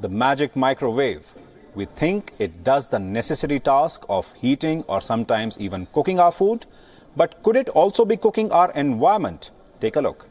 the magic microwave. We think it does the necessary task of heating or sometimes even cooking our food. But could it also be cooking our environment? Take a look.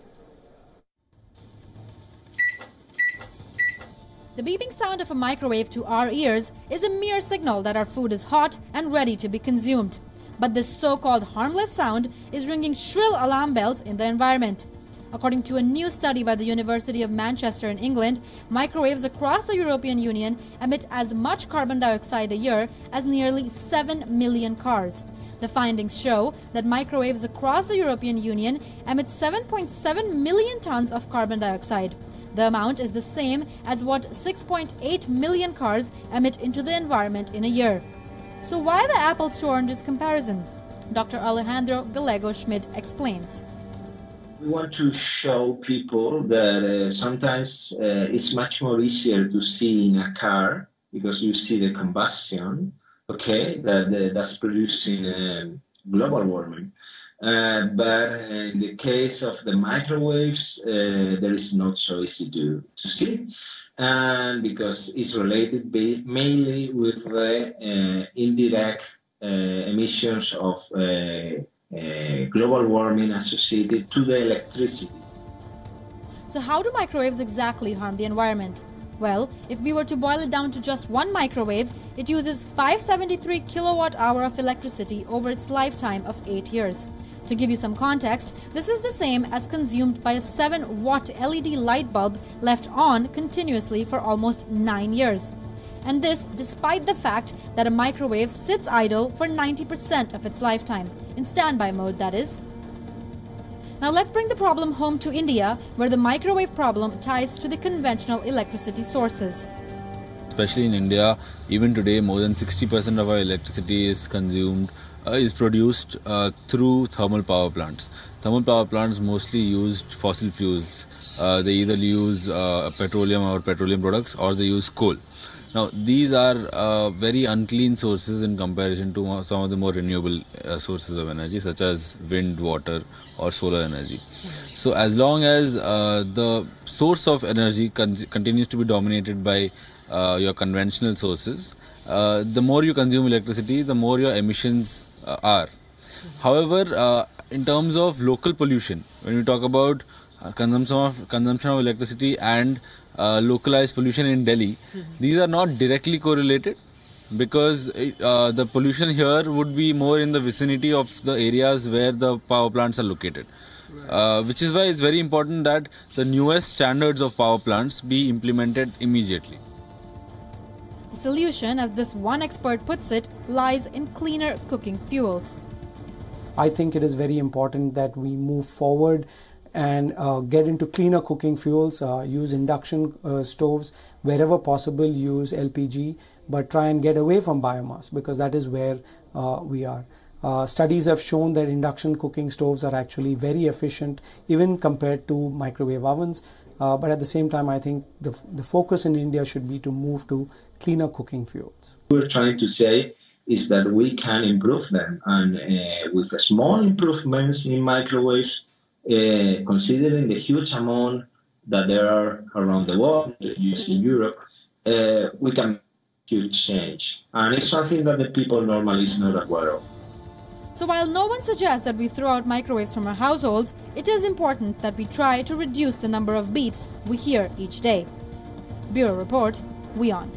The beeping sound of a microwave to our ears is a mere signal that our food is hot and ready to be consumed. But this so-called harmless sound is ringing shrill alarm bells in the environment. According to a new study by the University of Manchester in England, microwaves across the European Union emit as much carbon dioxide a year as nearly 7 million cars. The findings show that microwaves across the European Union emit 7.7 million tons of carbon dioxide. The amount is the same as what 6.8 million cars emit into the environment in a year. So why the apples to oranges comparison? Dr. Alejandro Gallego-Schmidt explains. We want to show people that sometimes it's much more easier to see in a car because you see the combustion, okay, that's producing global warming. But in the case of the microwaves, there is not so easy to see, and because it's related mainly with the indirect emissions of global warming associated to the electricity. So how do microwaves exactly harm the environment? Well, if we were to boil it down to just one microwave, it uses 573 kilowatt-hour of electricity over its lifetime of 8 years. To give you some context, this is the same as consumed by a 7-watt LED light bulb left on continuously for almost 9 years. And this despite the fact that a microwave sits idle for 90% of its lifetime, in standby mode that is. Now let's bring the problem home to India, where the microwave problem ties to the conventional electricity sources. Especially in India, even today, more than 60% of our electricity is produced through thermal power plants. Thermal power plants mostly use fossil fuels. They either use petroleum or petroleum products, or they use coal. Now, these are very unclean sources in comparison to some of the more renewable sources of energy, such as wind, water, or solar energy. So, as long as the source of energy continues to be dominated by your conventional sources, the more you consume electricity, the more your emissions are. However, in terms of local pollution, when we talk about consumption of electricity and localized pollution in Delhi, these are not directly correlated, because the pollution here would be more in the vicinity of the areas where the power plants are located. Which is why it's very important that the newest standards of power plants be implemented immediately. The solution, as this one expert puts it, lies in cleaner cooking fuels. I think it is very important that we move forward and get into cleaner cooking fuels, use induction stoves, wherever possible use LPG, but try and get away from biomass, because that is where we are. Studies have shown that induction cooking stoves are actually very efficient, even compared to microwave ovens. But at the same time, I think the focus in India should be to move to cleaner cooking fuels. What we're trying to say is that we can improve them, and with small improvements in microwaves, considering the huge amount that there are around the world, used in Europe, we can make huge change. And it's something that the people normally is not aware of. So while no one suggests that we throw out microwaves from our households, it is important that we try to reduce the number of beeps we hear each day. Bureau Report, WION.